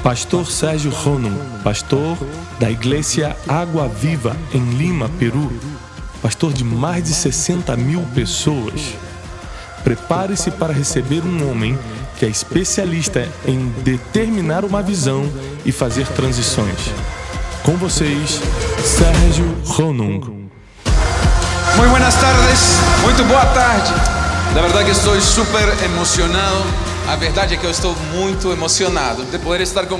Pastor Sérgio Ronum, pastor da Iglesia Água Viva em Lima, Peru, pastor de mais de 60 mil pessoas. Prepare-se para receber um homem que é especialista em determinar uma visão e fazer transições. Com vocês, Sérgio Ronum. Muy buenas tardes, muito boa tarde. La verdad que estoy súper emocionado. A verdade é que eu estou muito emocionado de poder estar com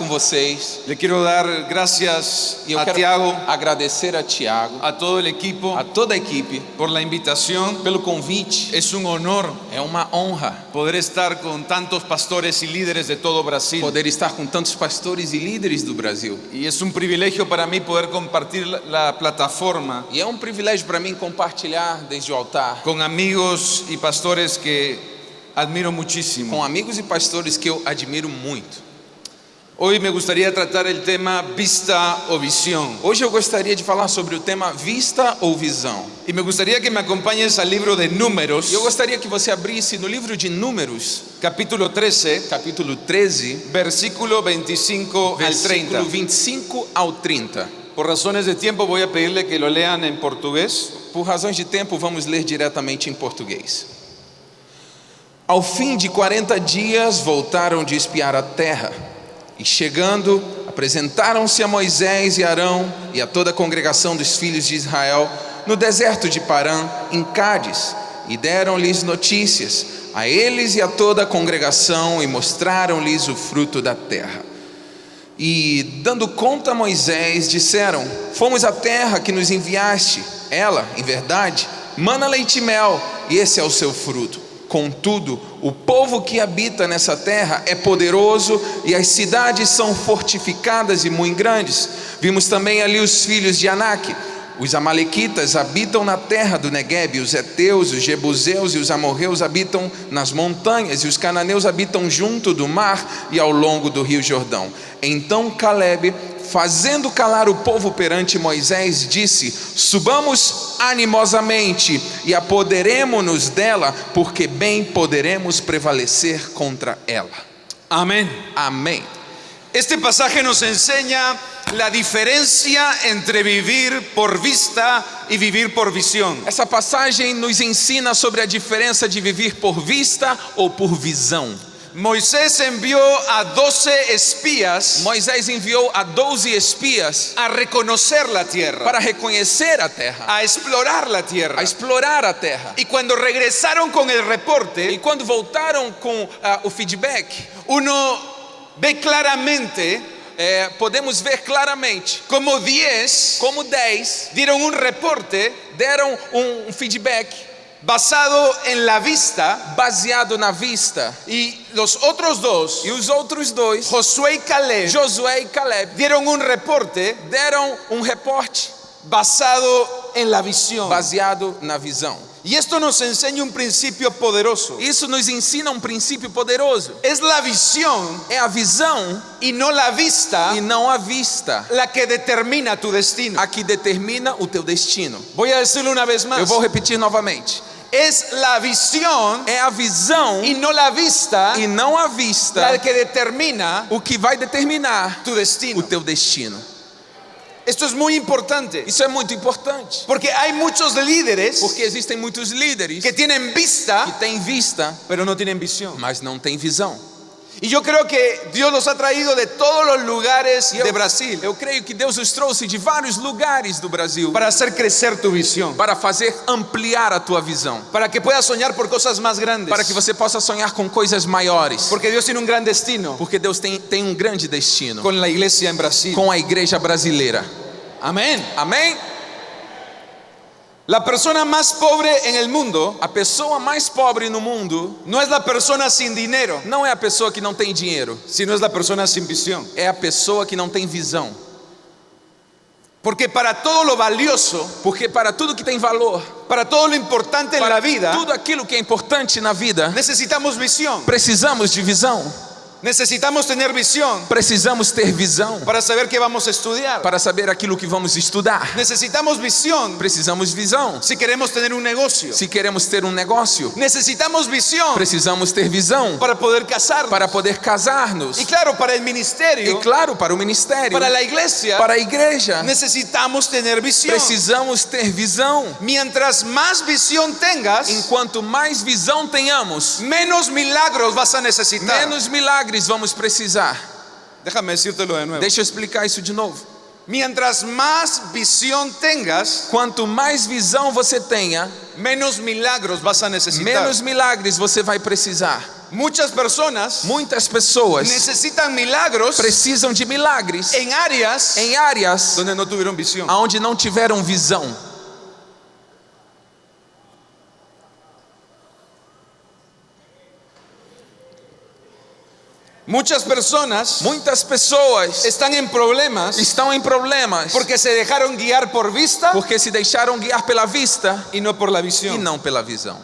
vocês, Le quiero dar gracias E eu a quero Tiago, agradecer a Tiago, a todo el equipo, a toda a equipe, por la invitación. pelo convite. Es un honor É uma honra poder estar con tantos pastores y líderes de todo Brasil. poder estar com tantos pastores e líderes do Brasil. Y es un privilegio para mí poder compartir la plataforma E é um privilégio para mim compartilhar desde o altar con amigos y pastores que admiro muchísimo. com amigos e pastores que eu admiro muito. Hoy me gustaría tratar el tema vista o visión. Hoje eu gostaria de falar sobre o tema vista ou visão. Y me gustaría que me acompañes al libro de Números, E eu gostaria que você abrisse no livro de Números, capítulo 13, capítulo 13, versículo 25 al 30. versículo 25 ao 30. Por razones de tiempo voy a pedirle que lo lean en portugués. Por razões de tempo, vamos ler diretamente em português. Ao fim de 40 dias, voltaram de espiar a terra. E chegando, apresentaram-se a Moisés e Arão e a toda a congregação dos filhos de Israel no deserto de Parã, em Cádiz, e deram-lhes notícias a eles e a toda a congregação e mostraram-lhes o fruto da terra. E, dando conta a Moisés, disseram: fomos à terra que nos enviaste. Ela, em verdade, mana leite e mel, e esse é o seu fruto. Contudo, o povo que habita nessa terra é poderoso e as cidades são fortificadas e muito grandes. Vimos também ali os filhos de Anak. Os amalequitas habitam na terra do Neguebe, os heteus, os jebuseus e os amorreus habitam nas montanhas, e os cananeus habitam junto do mar e ao longo do rio Jordão. Então Caleb, fazendo calar o povo perante Moisés, disse: subamos animosamente e apoderemo-nos dela, porque bem poderemos prevalecer contra ela. Amén. Amém. Este pasaje nos enseña la diferencia entre vivir por vista y vivir por visión. Essa passagem nos ensina sobre a diferença de viver por vista ou por visão. Moisés envió a 12 espías Moisés enviou a 12 espias a reconocer la tierra, para reconhecer a terra, a explorar la a tierra. explorar a terra. Y cuando regresaron con el E reporte, quando voltaram com o feedback, uno ve claramente podemos ver claramente como 10 como 10 dieron un reporte deram um feedback basado en la vista, baseado na vista, y los otros dos, e os outros dois, Josué y Caleb, Josué e Caleb, dieron un reporte deram um reporte basado en la visión. baseado na visão. Y esto nos enseña un principio poderoso. Isso nos ensina um princípio poderoso. Es la visión É a visão y no la vista e não a vista la que determina tu destino. a que determina o teu destino. Voy a decirlo una vez más. Eu vou repetir novamente. Es la visión É a visão y no la vista e não a vista la que determina o que vai determinar tu o destino. teu destino. Esto es muy importante, Isso é muito importante, porque hay muchos líderes porque existem muitos líderes que tienen que vista, têm vista, pero no tienen visión. mas não têm visão. Y yo creo que Dios los ha traído de todos los lugares de Brasil Eu creio que Deus os trouxe de vários lugares do Brasil para hacer crecer tu visión, para fazer ampliar a tua visão, para que puedas soñar por cosas más grandes, para que você possa sonhar com coisas maiores, porque Dios tiene un gran destino porque Deus tem um grande destino con la iglesia en Brasil. com a igreja brasileira. Amén. Amém? La persona más pobre en el mundo A pessoa mais pobre no mundo no es la persona sin dinero, não é a pessoa que não tem dinheiro, sino es la persona sin visión. é a pessoa que não tem visão. Porque para todo lo valioso, Porque para tudo que tem valor, para todo lo importante en la vida, tudo aquilo que é importante na vida, necesitamos visión. precisamos de visão. Necesitamos tener visión Precisamos ter visão para saber qué vamos a estudiar. para saber aquilo que vamos estudar. Necesitamos visión Precisamos visão si queremos tener un negocio. se queremos ter um negócio. Necesitamos visión Precisamos ter visão para poder casarnos. para poder casar-nos. Y claro, para el E ministerio, claro, para o ministério, para la iglesia, para a igreja, necesitamos tener visión. precisamos ter visão. Mientras más visión tengas, Enquanto mais visão tenhamos, menos milagros vas a necesitar. menos milagres vamos precisar. Déjame decírtelo de nuevo. Deixa eu explicar isso de novo. Mientras más visión tengas, Quanto mais visão você tenha, menos milagros vas a necesitar. menos milagres você vai precisar. Muchas personas Muitas pessoas necesitan milagros precisam de milagres en áreas em áreas donde no tuvieron visión. onde não tiveram visão. Muchas personas Muitas pessoas están en problemas estão em problemas porque se dejaron guiar por vista porque se deixaram guiar pela vista y no por la e visión. não pela visão.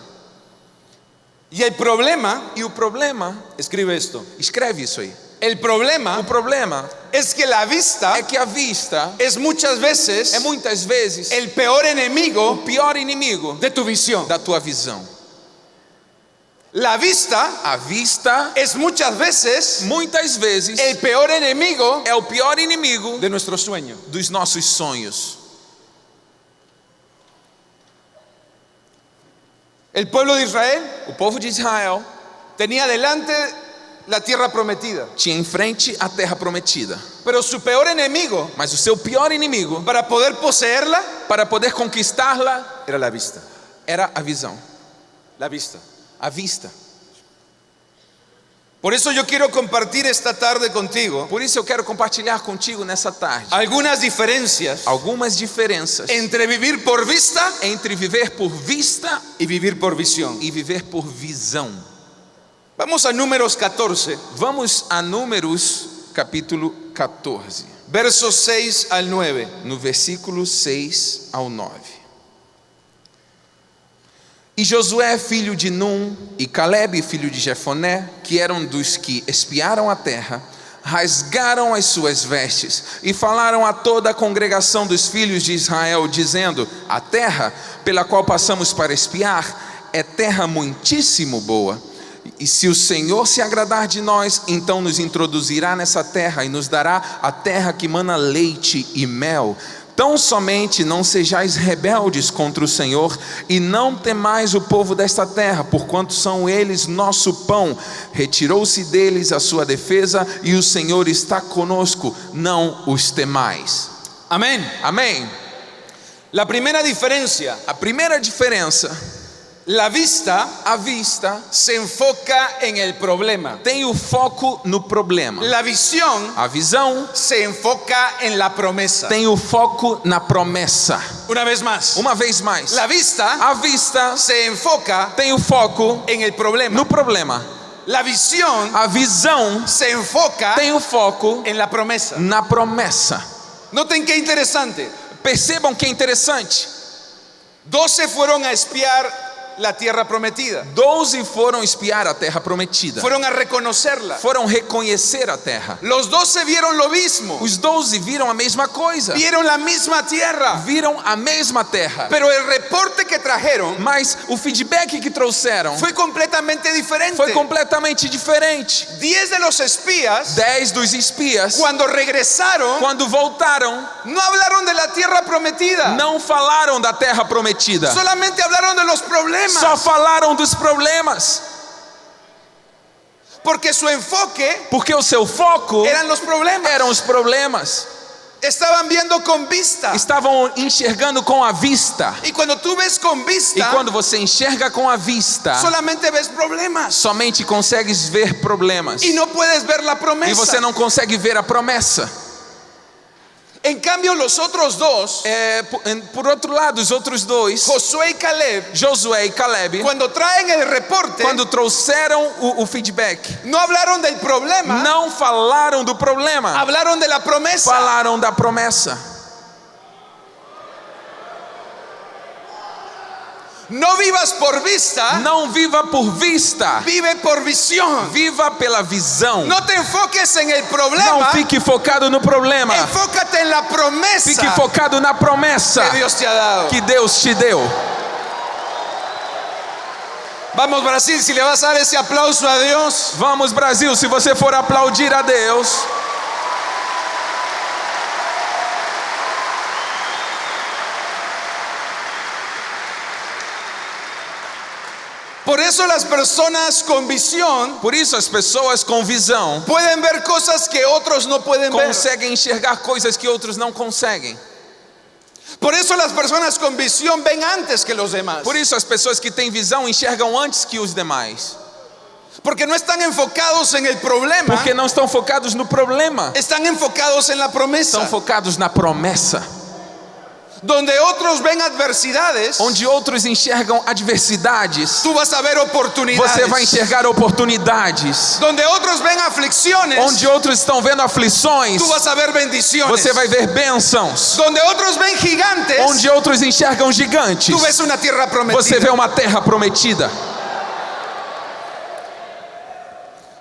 Y el problema, E o problema, escribe esto, escreve isso aí. el problema O problema es que la vista é que a vista es muchas veces é muitas vezes el peor o enemigo pior inimigo de tu visión. da tua visão. La vista A vista, es muchas veces muitas vezes, el peor enemigo é o pior inimigo de nuestro sueño. dos nossos sonhos. El pueblo de Israel O povo de Israel tenía delante la tierra prometida, tinha em frente a terra prometida, pero su peor enemigo mas o seu pior inimigo para poder poseerla para poder conquistá-la era la vista. era a visão, La vista. a vista. Por eso yo quiero compartir esta tarde contigo Por isso eu quero compartilhar contigo nessa tarde algunas diferencias algumas diferenças entre vivir por vista entre viver por vista y vivir por visión. e viver por visão. Vamos a Números 14, Vamos a Números capítulo 14, versos 6 al 9. no versículo 6 ao 9. E Josué, filho de Num, e Calebe, filho de Jefoné, que eram dos que espiaram a terra, rasgaram as suas vestes e falaram a toda a congregação dos filhos de Israel, dizendo: a terra pela qual passamos para espiar é terra muitíssimo boa. E se o Senhor se agradar de nós, então nos introduzirá nessa terra e nos dará a terra que mana leite e mel. Tão somente não sejais rebeldes contra o Senhor e não temais o povo desta terra, porquanto são eles nosso pão. Retirou-se deles a sua defesa e o Senhor está conosco, não os temais. Amén. Amém? La primera diferencia, A primeira diferença, la vista a vista se enfoca en el problema. tem o foco no problema. La visión A visão se enfoca en la promesa. tem o foco na promessa. Una vez más, Uma vez mais, la vista a vista se enfoca tem o foco en el problema. no problema. La visión A visão se enfoca tem o foco en la promesa. na promessa. Noten qué interesante. Percebam que é interessante. 12 fueron a espiar la tierra prometida. 12 foram espiar a terra prometida. Fueron a reconocerla. Foram reconhecer a terra. Los 12 vieron lo mismo. Os 12 viram a mesma coisa. Vieron la misma tierra. Viram a mesma terra. Pero el reporte que trajeron Mas o feedback que trouxeram fue completamente diferente. foi completamente diferente. 10 de los espías, 10 dos espias, cuando regresaron, quando voltaram, no hablaron de la tierra prometida. não falaram da terra prometida. Solamente hablaron de los problemas. Só falaram dos problemas. Porque su enfoque Porque o seu foco eran los problemas. eram os problemas. Estaban viendo con vista. Estavam enxergando com a vista. Y cuando tú ves con E vista, quando você enxerga com a vista, solamente ves problemas. somente consegues ver problemas. Y no puedes ver la promesa. E você não consegue ver a promessa. En cambio, los otros dos, Por outro lado, os outros dois, Josué y Caleb, Josué e Caleb, cuando traen el reporte, quando trouxeram o feedback, no hablaron del problema, não falaram do problema, hablaron de la promesa. falaram da promessa. No vivas por vista, Não viva por vista, vive por visión. viva pela visão. No te enfoques en el Não problema, fique focado no problema, enfócate en la promesa fique focado na promessa que Dios te ha dado. que Deus te deu. Vamos Brasil, si le vas a dar ese aplauso a Dios. Vamos Brasil, se você for aplaudir a Deus. Por eso las personas con visión Por isso as pessoas com visão pueden ver cosas que otros no pueden ver. conseguem enxergar coisas que outros não conseguem. Por eso las personas con visión ven antes que los demás. Por isso as pessoas que têm visão enxergam antes que os demais. Porque no están enfocados en el problema, Porque não estão focados no problema, están enfocados en la promesa. estão focados na promessa. Donde otros ven adversidades, Onde outros enxergam adversidades, tú vas a ver oportunidades. você vai enxergar oportunidades. Donde otros ven aflicciones, Onde outros estão vendo aflições, tú vas a ver bendiciones. você vai ver bênçãos. Donde otros ven gigantes, Onde outros enxergam gigantes, tú ves una tierra prometida. você vê uma terra prometida.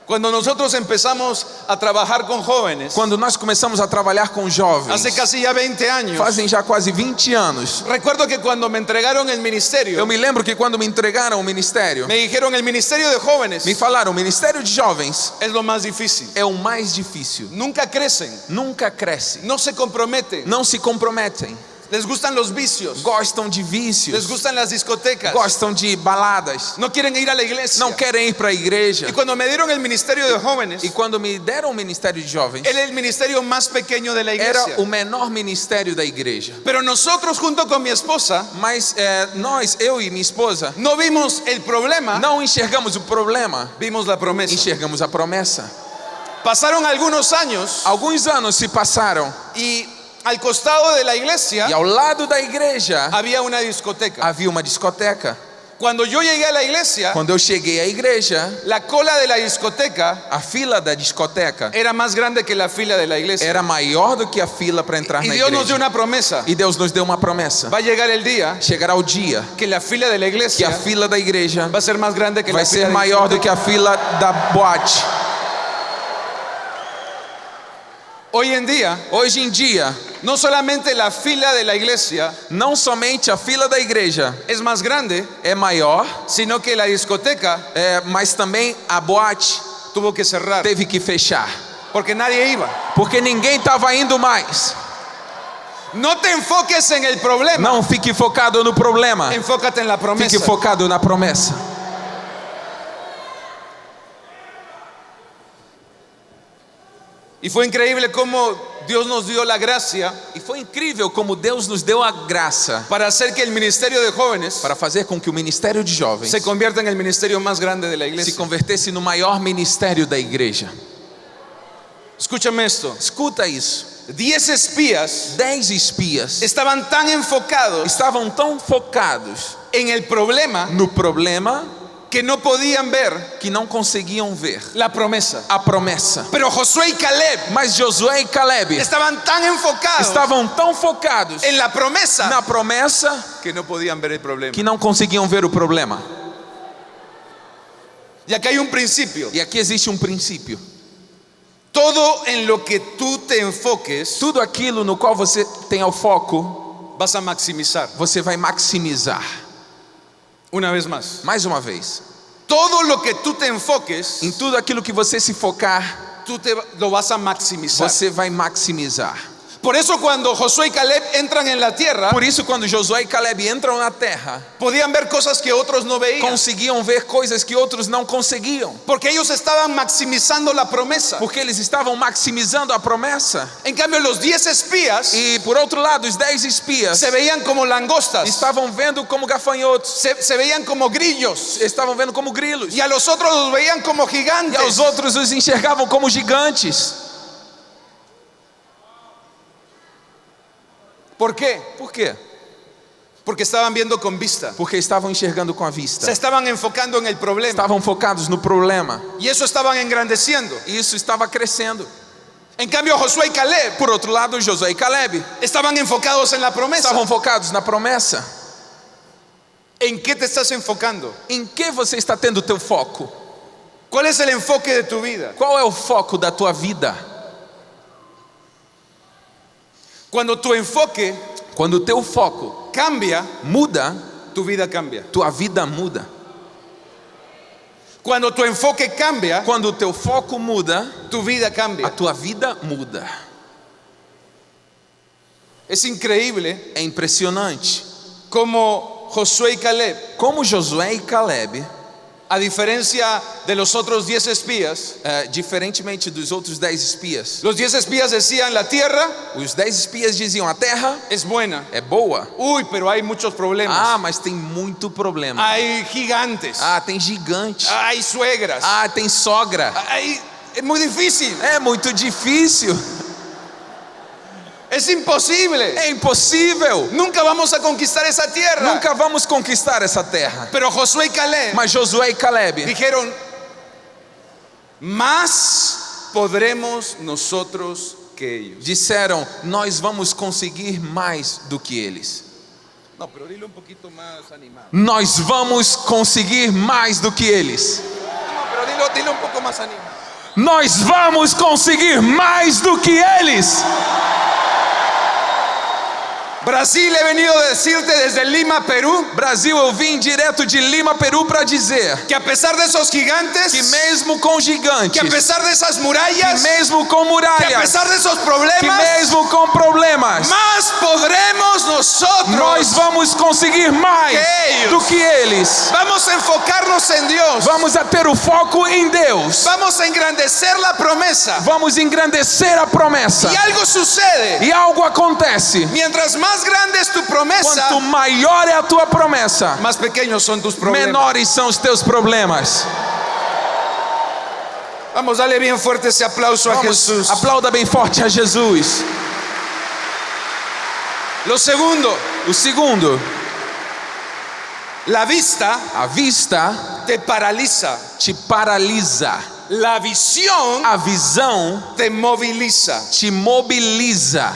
Cuando nosotros empezamos a trabajar con jóvenes, Quando nós começamos a trabalhar com jovens, hace casi ya 20 años, fazem já quase 20 anos. recuerdo que cuando me entregaron el ministerio, Eu me lembro que quando me entregaram o ministério, me dijeron el ministerio de jóvenes me falaram, o ministério de jovens es lo más difícil. é o mais difícil. Nunca crecen, Nunca cresce, no se comprometen, não se comprometem, les gustan los vicios, gostam de les vícios, gustan las discotecas, gostam de baladas, no quieren ir a la iglesia. não querem ir para a igreja. Y cuando me dieron el ministerio de jóvenes, E quando me deram o ministério de jovens, era el ministerio más pequeño de la era iglesia. o menor ministério da igreja. Pero nosotros junto con mi esposa Mas nós, eu e minha esposa, no vimos el problema, não enxergamos o problema, vimos la promesa. enxergamos a promessa. Pasaron algunos años Alguns anos se passaram y al costado de la iglesia e ao lado da igreja había una discoteca. havia uma discoteca. Cuando yo llegué a la iglesia, Quando eu cheguei à igreja, la cola de la discoteca a fila da discoteca era más grande que la fila de la iglesia. era maior do que a fila para entrar Y na Dios nos dio igreja. una promesa. E Deus nos deu uma promessa. Va a llegar el día Chegará o dia que la fila de la que iglesia a fila da igreja va a ser más grande que vai la fila ser de la maior do que a fila da boate. Hoy en día, Hoje em dia, no solamente la fila de la iglesia não somente a fila da igreja es más grande, é maior, sino que la discoteca mas também a boate tuvo que cerrar teve que fechar, porque nadie iba. porque ninguém estava indo mais. No te enfoques en el problema, Não fique focado no problema, enfócate en la promesa. fique focado na promessa. Y fue increíble cómo Dios nos dio la gracia E foi incrível como Deus nos deu a graça para hacer que el ministerio de jóvenes para fazer com que o ministério de jovens se convierta en el ministerio más grande de la se iglesia. convertesse no maior ministério da igreja. Escúchame esto. Escuta isso. 10 espías 10 espias estaban tan enfocados estavam tão focados en el problema no problema que no podían ver que não conseguiam ver la promesa. a promessa. Pero Josué y Caleb Mas Josué e Caleb estaban tan enfocados estavam tão focados en la promesa na promessa que no podían ver el problema. que não conseguiam ver o problema. Y acá hay un principio. E aqui existe um princípio. Todo en lo que tú te enfoques Tudo aquilo no qual você tem o foco, vas a maximizar. você vai maximizar. Una vez más. Mais uma vez. Todo lo que tú te enfoques, Em tudo aquilo que você se focar, tú lo vas a maximizar. você vai maximizar. Por eso cuando Josué y Caleb entran en la tierra, Por isso, quando Josué e Caleb entram na terra, podían ver cosas que otros no veían. conseguiam ver coisas que outros não conseguiam, Porque ellos estaban maximizando la promesa. porque eles estavam maximizando a promessa. En cambio, los 10 espías E por outro lado, os 10 espias se veían como langostas, estavam vendo como gafanhotos, se veían como grillos, estavam vendo como grilos, y a los otros los veían como e gigantes. aos outros os enxergavam como gigantes. ¿Por qué? Por quê? Porque estaban viendo con vista. Porque estavam enxergando com a vista, Se estaban enfocando en el problema. estavam focados no problema, Y eso estaban engrandeciendo. e isso estava crescendo. En cambio, Josué y Caleb Por outro lado, Josué e Caleb estaban enfocados en la promesa. estavam focados na promessa. ¿En qué te estás enfocando? Em que você está tendo teu foco? ¿Cuál es el enfoque de tu vida? Qual é o foco da tua vida? Cuando tu enfoque Quando o teu foco cambia, muda, tu vida cambia. tua vida muda. Cuando tu enfoque cambia, Quando o teu foco muda, tu vida a cambia. tua vida muda. Es increíble É impressionante. como Josué y Caleb, Como Josué e Caleb, a diferencia de los otros 10 espías, diferentemente dos outros 10 espias, los 10 espías decían, la tierra os 10 espias diziam: a terra es buena. é boa. Uy, pero hay muchos problemas. Ah, mas tem muito problema. Hay gigantes. Ah, tem gigante. Hay suegras. Ah, tem sogra. Es muy difícil. É muito difícil. Es imposible. É impossível. Nunca vamos a conquistar esa tierra. Nunca vamos conquistar essa terra. Pero Josué y Caleb Mas Josué e Caleb dijeron, más podremos nosotros que ellos. disseram: nós vamos conseguir mais do que eles. No, pero dile un poquito más animado. Nós vamos conseguir mais do que eles. No, pero dile un poco más animado. Nós vamos conseguir mais do que eles. Brasil, he venido a decirte desde Lima, Perú, Brasil, eu vim direto de Lima, Peru, para dizer que a pesar de esos gigantes, que mesmo com gigantes, que a pesar de esas que murallas, mesmo com que a muralhas, pesar de esos que problemas, mesmo com problemas, más podremos nosotros. nós vamos conseguir mais Que eles. do que eles. Vamos a enfocarnos en Dios. Vamos a ter o foco em Deus. Vamos a engrandecer la promesa. Vamos engrandecer a promessa. Y algo sucede. E algo acontece. Mientras más grande es tu promesa, Quanto maior é a tua promessa, más pequeños son tus problemas. menores são os teus problemas. Vamos, dale bien fuerte ese aplauso a Vamos, Jesús. aplauda bem forte a Jesus. Lo segundo, O segundo, la vista a vista te paraliza. te paralisa. La visión A visão te moviliza. te mobiliza.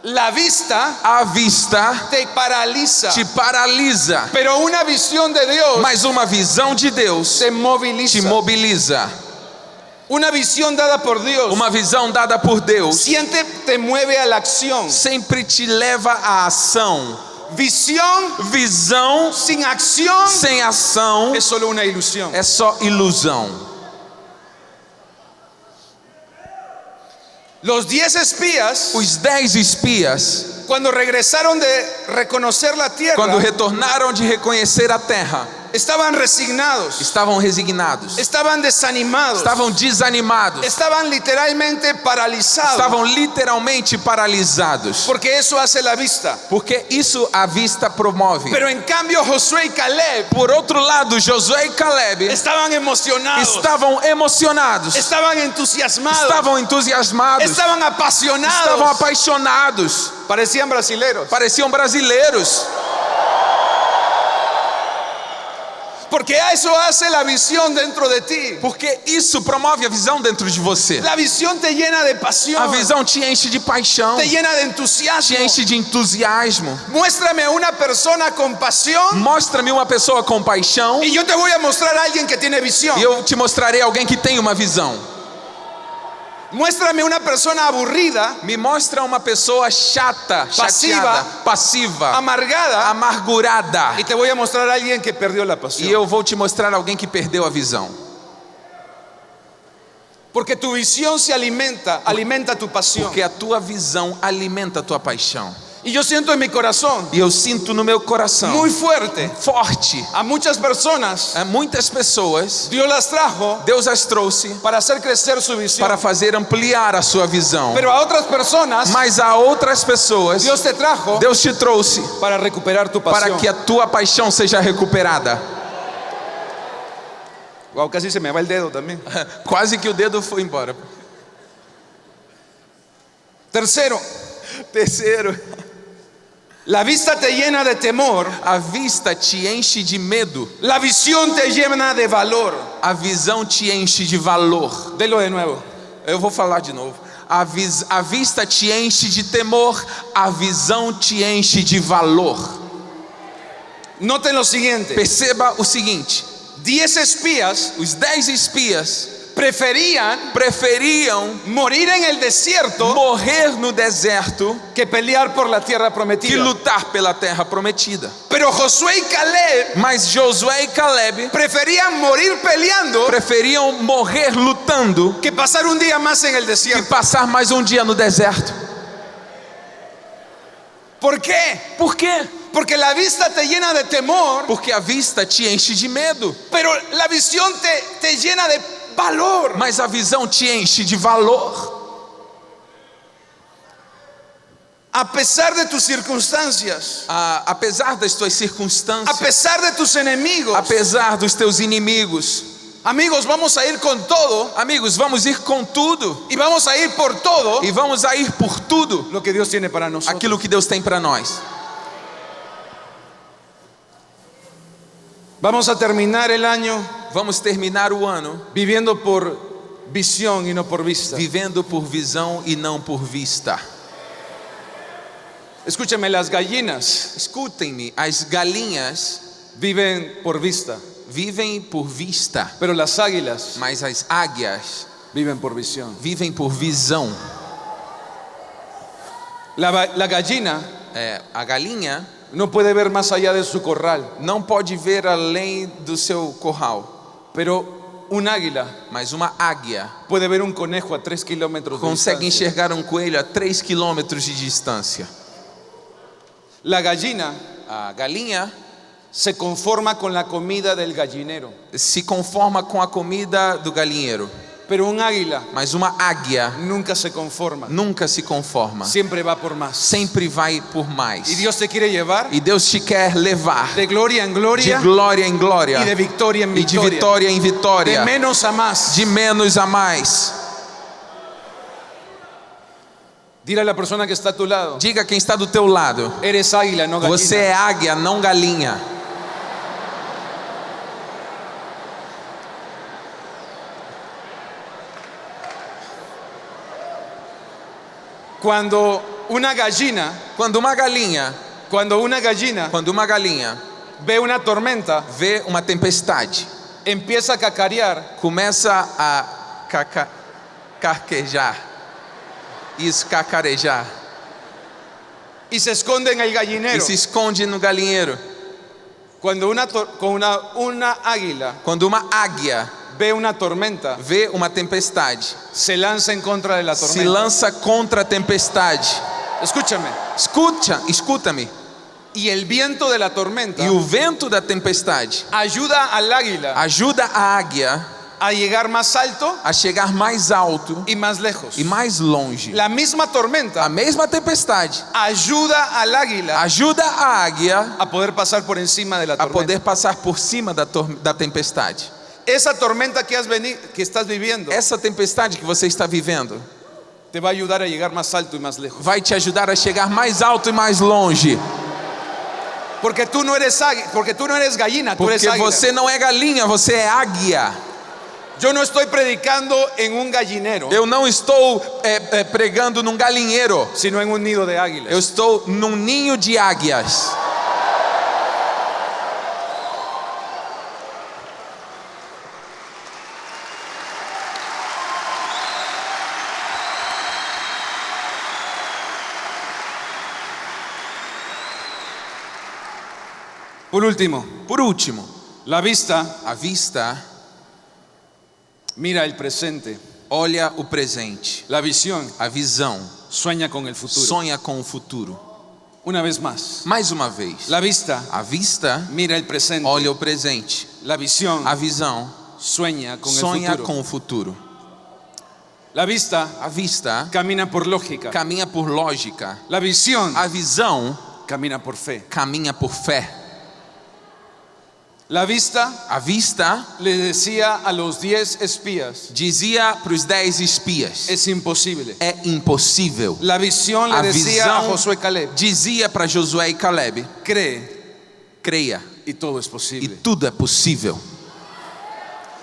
La vista A vista te paraliza. te paralisa. Pero una visión de Dios Mas uma visão de Deus te moviliza. te mobiliza. Una visión dada por Dios Uma visão dada por Deus siempre te mueve a la acción. sempre te leva à ação. Visión Visão sin acción sem ação es solo una ilusión. é só ilusão. Los 10 espías, Os 10 espias, cuando regresaron de reconocer la tierra, quando retornaram de reconhecer a terra, estaban resignados, estavam resignados, estaban desanimados, estavam desanimados, estaban literalmente paralizados, estavam literalmente paralisados, porque eso hace la vista. porque isso a vista promove. Pero en cambio Josué y Caleb Por outro lado, Josué e Caleb estaban emocionados, estavam emocionados, estaban entusiasmados, estavam entusiasmados, estaban apasionados, estavam apaixonados, parecían brasileros, pareciam brasileiros, porque eso hace la visión dentro de ti. porque isso promove a visão dentro de você. La visión te llena de pasión, A visão te enche de paixão, te llena de te entusiasmo. enche de entusiasmo. Muéstrame una persona con pasión Mostra-me uma pessoa com paixão y yo te voy a mostrar a alguien que tiene visión. e eu te mostrarei alguém que tem uma visão. Muéstrame una persona aburrida, Me mostra uma pessoa chata, chateada, passiva, amargada, amargurada, y te voy a mostrar a alguien que perdió la e pasión. eu vou te mostrar alguém que perdeu a visão. Porque tu visión se alimenta tu pasión. Porque a tua visão alimenta a tua paixão. Y yo siento en mi corazón E eu sinto no meu coração muy fuerte, forte. a muchas personas Muitas pessoas, Dios las trajo Deus as trouxe para hacer crecer su visión. para fazer ampliar a sua visão. Pero a otras personas Mas a outras pessoas, Dios te trajo Deus te trouxe para recuperar tu para pasión. que a tua paixão seja recuperada. Wow, casi se me va el dedo también. Quase que o dedo foi embora. Tercero, La vista te llena de temor, a vista te enche de medo, la visión te llena de valor. a visão te enche de valor. Delo de nuevo. Eu vou falar de novo. A vista te enche de temor, a visão te enche de valor. Noten lo siguiente. Perceba o seguinte: 10 espías os 10 espias preferiam morir en el desierto morrer no deserto que pelear por la tierra que prometida. lutar pela terra prometida. Pero Josué y Caleb Mas Josué e Caleb preferían morir peleando preferiam morrer lutando que pasar un día más en el que desierto. passar mais um dia no deserto. ¿Por qué? Por quê? Porque la vista te llena de temor, Porque a vista te enche de medo, pero la visión te llena de valor. mas a visão te enche de valor. A pesar de tus circunstancias, Apesar das tuas a circunstâncias, pesar de tus enemigos, apesar dos teus inimigos, amigos, vamos a ir con todo amigos, vamos ir com tudo y vamos a ir por todo e vamos a ir por tudo lo que Dios tiene para nosotros. aquilo que Deus tem para nós. Vamos a terminar el año Vamos terminar o ano viviendo por visión y no por vista. vivendo por visão e não por vista. Escúchame, las gallinas Escutem-me, as galinhas viven por vista, vivem por vista, pero las águilas mas as águias viven por visión. vivem por visão. La gallina A galinha no puede ver más allá de su corral, não pode ver além do seu curral, pero un águila mas uma águia puede ver un conejo a 3 kilómetros de consegue distancia. enxergar um coelho a 3 quilômetros de distância. La gallina A galinha se conforma con la comida del gallinero, se conforma com a comida do galinheiro, pero un águila mas uma águia nunca se conforma, nunca se conforma, siempre va por más. sempre vai por mais. Y Dios te quiere llevar E Deus te quer levar de gloria en de gloria glória em glória y de victoria en e de victoria, vitória em de vitória, menos a más. de menos a mais. Dile a la persona que está a tu lado: Diga quem está do teu lado: eres águila, no gallina. você é águia, não galinha. Cuando una gallina Quando uma galinha ve una tormenta, vê uma tempestade, empieza a cacarear, começa a carquejar, isso, cacarejar, y se esconde en el e gallinero. se esconde no galinheiro. Cuando una águila Quando uma águia ve una tormenta, vê uma tempestade, se lanza en contra de la se tormenta. lança contra a tempestade. Escúchame. Escuta-me. Y el viento de la tormenta E o vento da tempestade ayuda al águila ajuda a águia a llegar más alto a chegar mais alto y más lejos. e mais longe. La misma A tormenta mesma tempestade ayuda al águila ajuda a águia a poder pasar por encima de la a tormenta. poder passar por cima da tempestade. Esa tormenta que estás viviendo Essa tempestade que você está vivendo te va a ayudar a llegar más alto y más lejos. vai te ajudar a chegar mais alto e mais longe. Porque tú no eres gallina, tú eres Porque águila. você não é galinha, você é águia. Yo no estoy predicando en un gallinero, Eu não estou pregando num galinheiro. sino en un nido de águilas. Eu estou num ninho de águias. Por último, Por último, la vista a vista mira el presente, olha o presente. la visión A visão sueña con el futuro. sonha com o futuro. Una vez más, Mais uma vez, la vista a vista mira el presente, olha o presente. la visión A visão sueña con el sonha futuro. com o futuro. La vista A vista camina por lógica, caminha por lógica. la visión A visão camina por fe. caminha por fé. La vista A vista le decía a los 10 espías: dizia para os 10 espias: es imposible. é impossível. La visión le A decía a visão Josué y Caleb: dizia para Josué e Caleb: cree creia y todo es e posible. tudo é possível.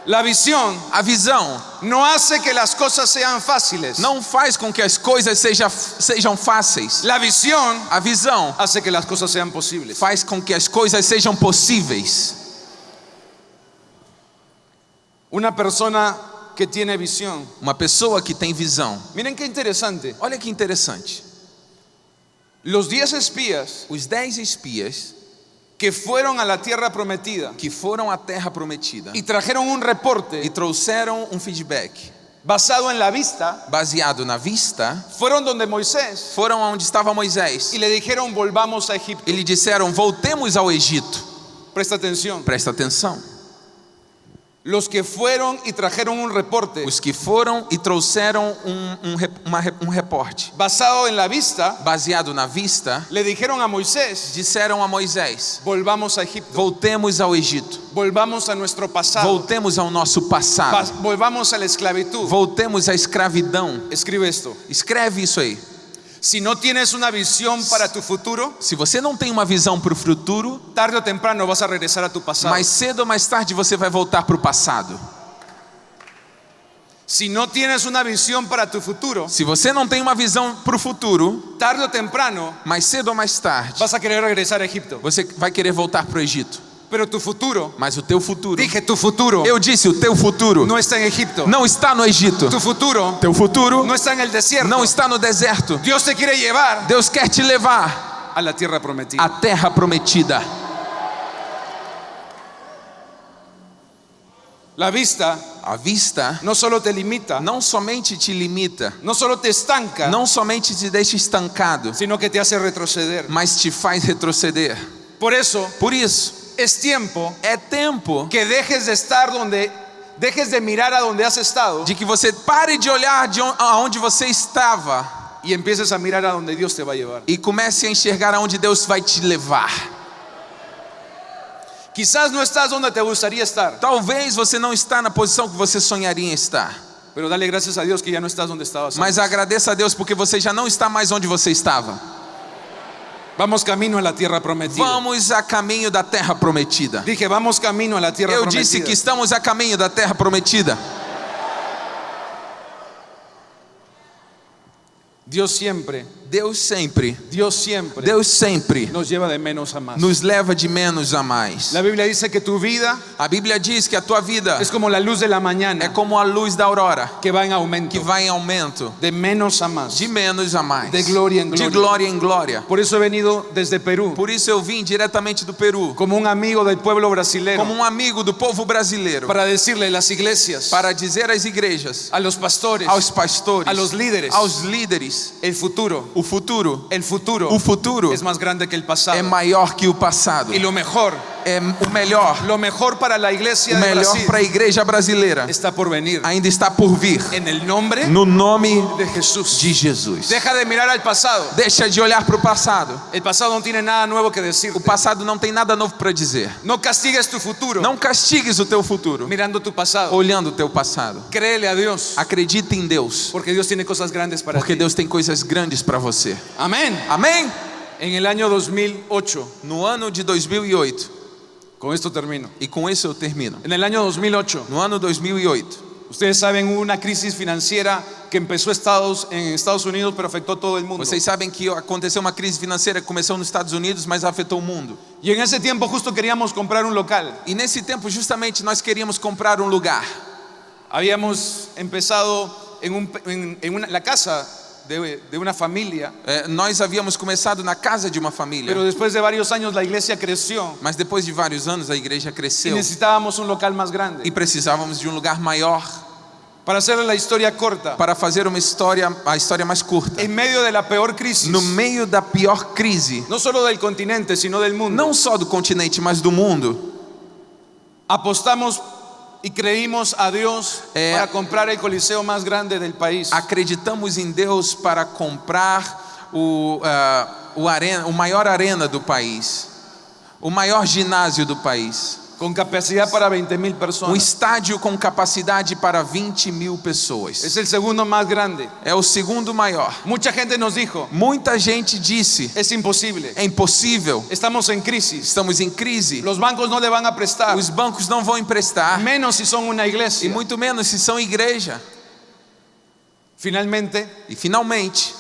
La visión A visão no hace que las cosas sean fáciles. não faz com que as coisas sejam fáceis. La visión A visão hace que las cosas sean posibles. faz com que as coisas sejam possíveis. Una persona que tiene visión. Uma pessoa que tem visão. Miren qué interesante. Olha que interessante. Los 10 espías Os 10 espias que fueron a la tierra prometida que foram à terra prometida y trajeron un reporte e trouxeram um feedback basado en la vista, baseado na vista, fueron donde Moisés foram onde estava Moisés y le dijeron volvamos a Egipto. e lhe disseram: voltemos ao Egito. Presta atención. Presta atenção. Los que fueron y trajeron un reporte Os que foram e trouxeram um reporte basado en la vista, baseado na vista, le dijeron a Moisés disseram a Moisés: volvamos a Egipto, voltemos ao Egito, volvamos a nuestro pasado, voltemos ao nosso passado, volvamos a la esclavitud. voltemos à escravidão. Escribe esto. Escreve isso aí. Si no tienes una visión para tu futuro, Se você não tem uma visão para o futuro, tarde o temprano vas a regresar a tu pasado. mais cedo ou mais tarde você vai voltar para o passado. Si no tienes una visión para tu futuro, Se você não tem uma visão para o futuro, tarde o temprano mais cedo ou mais tarde vas a querer regresar a Egipto. você vai querer voltar para o Egito. Pero tu futuro, Mas o teu futuro, dije tu futuro, eu disse, o teu futuro no está en Egipto. não está no Egito. Tu futuro Teu futuro no está en el desierto. não está no deserto. Dios te quiere llevar Deus quer te levar a la tierra prometida. à terra prometida. La vista A vista no solo te limita, não somente te limita, no solo te estanca, não somente te deixa estancado, sino que te hace retroceder. mas te faz retroceder. Por eso Por isso, es tiempo é tempo que dejes de mirar a donde has estado de que você pare de olhar aonde você estava y empieces a mirar a donde Dios te va a llevar. e comece a enxergar aonde Deus vai te levar. Quizás no estás donde te gustaría estar, Talvez você não está na posição que você sonharia em estar, pero dale gracias a Dios que ya no estás donde estabas. mas agradeça a Deus porque você já não está mais onde você estava. Vamos camino a la tierra prometida. Vamos a caminho da terra prometida. Dije, vamos camino a la tierra Eu prometida. disse que estamos a caminho da terra prometida. Dios siempre Deus sempre nos lleva de menos a más. nos leva de menos a mais. La Biblia dice que tu vida A Bíblia diz que a tua vida es como la luz de la é mañana como a luz da aurora, que va en aumento, que vai em aumento, de menos a más. de menos a mais, De glória em glória. de glória em glória. Por eso he venido desde Perú Por isso eu vim diretamente do Peru, como un amigo del pueblo brasileño como um amigo do povo brasileiro, para decirle a las iglesias, para dizer às igrejas, a los pastores, aos pastores, a los líderes, aos líderes, el futuro o futuro es más grande que el pasado. é maior que o passado. Y lo mejor É o mejor para la iglesia o de melhor Brasil para a igreja brasileira está por venir. ainda está por vir, En el nombre no nome de Jesús. de Jesus. Deja de mirar al pasado. Deixa de olhar para o passado. El pasado no tiene nada nuevo que O decirte. passado não tem nada novo para dizer. No castigues tu futuro Não castigues o teu futuro mirando tu pasado. olhando o teu passado. Créele a Dios, Acredita em Deus, porque Dios tiene cosas grandes para porque ti. Deus tem coisas grandes para você. Amén. Amém? En el año 2008, No ano de 2008, con esto termino. e com isso eu termino. En el año 2008, No ano 2008, ustedes saben, hubo una crisis financiera que empezó en Estados Unidos, pero afectó a todo el mundo. vocês sabem que aconteceu uma crise financeira que começou nos Estados Unidos, mas afetou o mundo. Y en ese tiempo justo queríamos comprar un local. E nesse tempo justamente nós queríamos comprar um lugar. Habíamos empezado en la casa de una familia, Nós havíamos começado na casa de uma família, pero después de varios años la iglesia creció mas depois de vários anos a igreja y cresceu necesitábamos un local más grande. e precisávamos de um lugar maior. Para hacerle la historia corta, Para fazer a história mais curta, en medio de la peor crisis, no meio da pior crise, no solo del continente, sino del mundo, não só do continente, mas do mundo, apostamos y creímos a Dios para comprar el coliseo más grande del país. acreditamos em Deus para comprar o maior arena do país, o maior ginásio do país. con capacidad para 20,000 Um personas. estádio com capacidade para 20.000 pessoas. Es el segundo más grande. É o segundo maior. Mucha gente nos dijo, Muita gente disse: es imposible. é impossível. Estamos en crisis. Estamos em crise. Los bancos no le van a prestar. Os bancos não vão emprestar. Menos si son una E iglesia. muito menos se são igreja. Finalmente, E finalmente,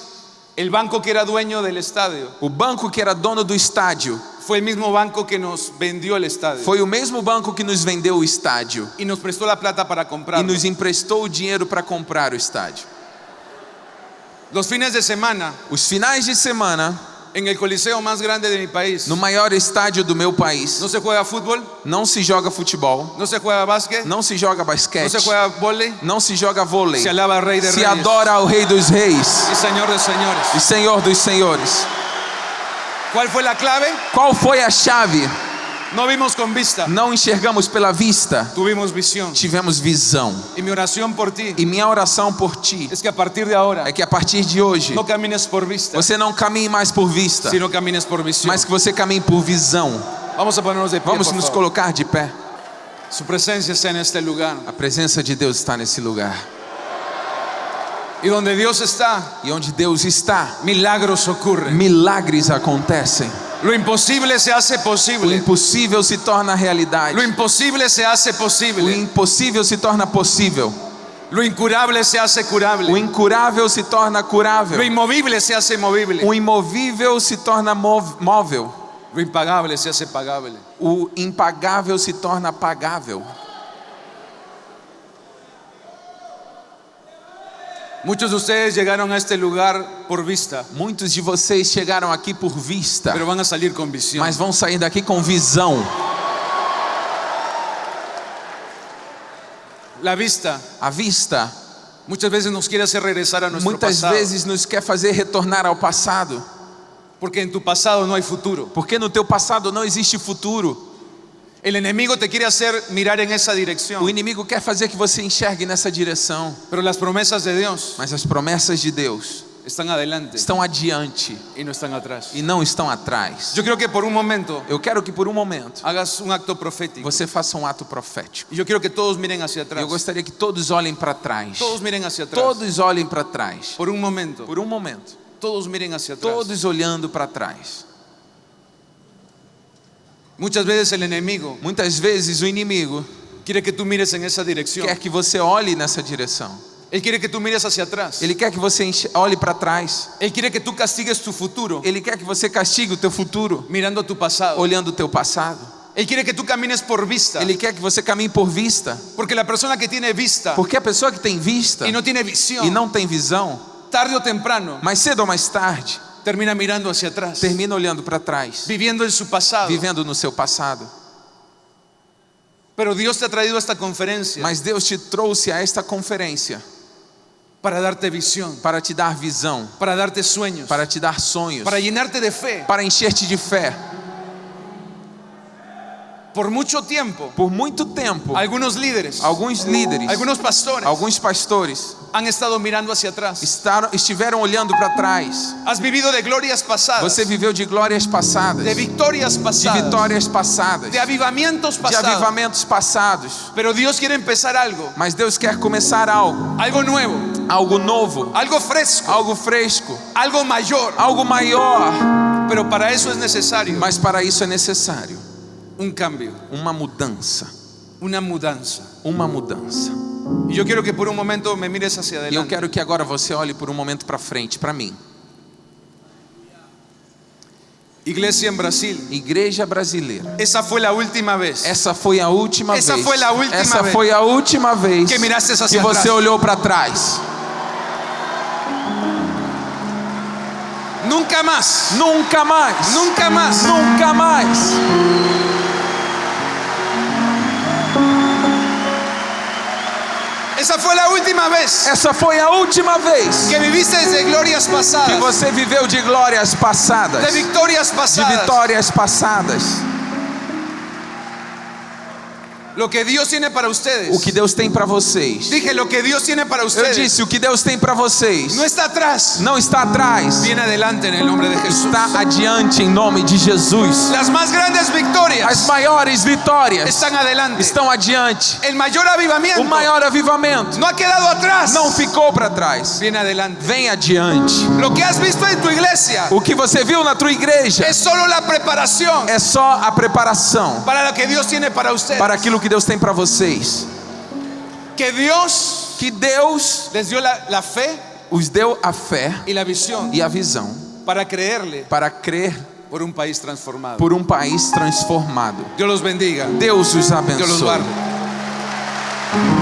el banco que era dueño del estadio o banco que era dono do estádio fue el mismo banco que nos vendió el estadio foi o mesmo banco que nos vendeu o estádio y nos prestó la plata para e comprarlo. nos emprestou o dinheiro para comprar o estádio. Los fines de semana, Os finais de semana, en el coliseo más grande de mi país, no maior estádio do meu país, no se juega fútbol, não se joga futebol, no se juega básquet, não se joga no basquete, se juega vóley, não se joga vôlei, se alaba al Rey de se Reyes adora ao Rei dos Reis y Señor de Señores. e Senhor dos Senhores. ¿Cuál fue la clave? Qual foi a chave? No vimos con vista, Não enxergamos pela vista, tuvimos visión. tivemos visão. Y mi oración por ti E minha oração por ti es que a partir de ahora é que a partir de hoje no camines por vista, você não caminhe mais por vista, sino camines por visión. mas que você caminhe por visão. Vamos a ponernos de pie, Vamos por nos favor. colocar de pé. Su presencia está en este lugar. A presença de Deus está nesse lugar. Y donde Dios está, E onde Deus está, milagros ocurren. milagres acontecem. Lo imposible se hace O posible. impossível se torna realidade. Lo imposible se hace O posible. impossível se torna possível. Lo incurable se hace O curable. incurável se torna curável. Lo inmovible se hace movible. O imovível se torna móvel. Lo impagable se hace pagable. O impagável se torna pagável. Muchos de ustedes llegaron a este lugar por vista, Muitos de vocês chegaram aqui por vista, pero van a salir con visión. mas vão sair daqui com visão. La vista A vista muchas veces nos quiere hacer regresar a nuestro muitas pasado, vezes nos quer fazer retornar ao passado, porque en tu pasado no hay futuro. porque no teu passado não existe futuro. El enemigo te quiere hacer mirar en esa O dirección, inimigo quer fazer que você enxergue nessa direção, pero las promesas de Dios mas as promessas de Deus están adelante estão adiante y no están atrás. e não estão atrás. Yo creo que por un momento Eu quero que por um momento hagas un acto profético. você faça um ato profético. Y yo quiero que todos miren hacia atrás. Eu gostaria que todos olhem para trás. Todos miren hacia atrás. Todos olhem para trás. Por un momento. Por um momento. Todos miren hacia atrás. Todos olhando para trás. Muchas veces el enemigo Muitas vezes o inimigo quiere que tú mires en esa dirección. quer que você olhe nessa direção. Él quiere que tú mires hacia atrás. Ele quer que você olhe para trás. Él quiere que tú castigues tu futuro Ele quer que você castigue o teu futuro, mirando tu pasado. olhando o teu passado. Él quiere que tú camines por vista. Ele quer que você caminhe por vista, Porque la persona que tiene vista porque a pessoa que tem vista y no tiene visión, e não tem visão, tarde o temprano, mais cedo ou mais tarde, termina mirando hacia atrás, termina olhando para trás, viviendo en su pasado. vivendo no seu passado. Pero Dios te ha traído a esta conferencia Mas Deus te trouxe a esta conferência para darte visión, para te dar visão, para darte sueños, para te dar sonhos, para llenarte de fe. para encher-te de fé. Por mucho tiempo, Por muito tempo, algunos líderes, alguns líderes, algunos pastores alguns pastores han estado mirando hacia atrás. estiveram olhando para trás. Has vivido de glorias pasadas, Você viveu de glórias passadas, de victorias de pasadas, vitórias passadas, de avivamientos de pasados. avivamentos passados. Pero Dios quiere empezar algo, Mas Deus quer começar algo, algo nuevo, algo novo, algo fresco, algo fresco, algo mayor. algo maior. Pero para eso es necesario Mas para isso é necessário un cambio, uma mudança, una mudanza. uma mudança. Y yo quiero que por un momento me mires hacia E eu adelante. quero que agora você olhe por um momento para frente, para mim. Iglesia en Brasil, Igreja brasileira. esa fue la última vez Essa foi a última Essa vez. foi a última Essa vez foi a última vez que miraste hacia que você atrás. olhou para trás. Nunca más, Nunca mais. nunca más. Nunca mais. Esa fue la última vez Essa foi a última vez que viviste de glorias que pasadas, você viveu de glórias passadas, de victorias de pasadas. vitórias passadas. Lo que Dios tiene para ustedes. O que Deus tem para vocês. Dije, lo que Dios tiene para Eu ustedes. disse, o que Deus tem para vocês No está atrás. não está atrás, Viene adelante en el nombre de Jesús. está adiante em nome de Jesus. Las más grandes As victorias maiores vitórias están adelante. estão adiante. El mayor avivamiento O maior avivamento no ha quedado atrás. não ficou para trás. Viene adelante. Vem adiante. Lo que has visto en tu iglesia O que você viu na tua igreja es solo la preparación é só a preparação para lo que Dios tiene para ustedes. para aquilo que Deus tem para vocês. Que Dios Que Deus les dio la fe os deu a fé y la visión e a visão para creerle para crer por un país transformado. por um país transformado. Dios los bendiga. Deus os Dios los abençoe. guarde.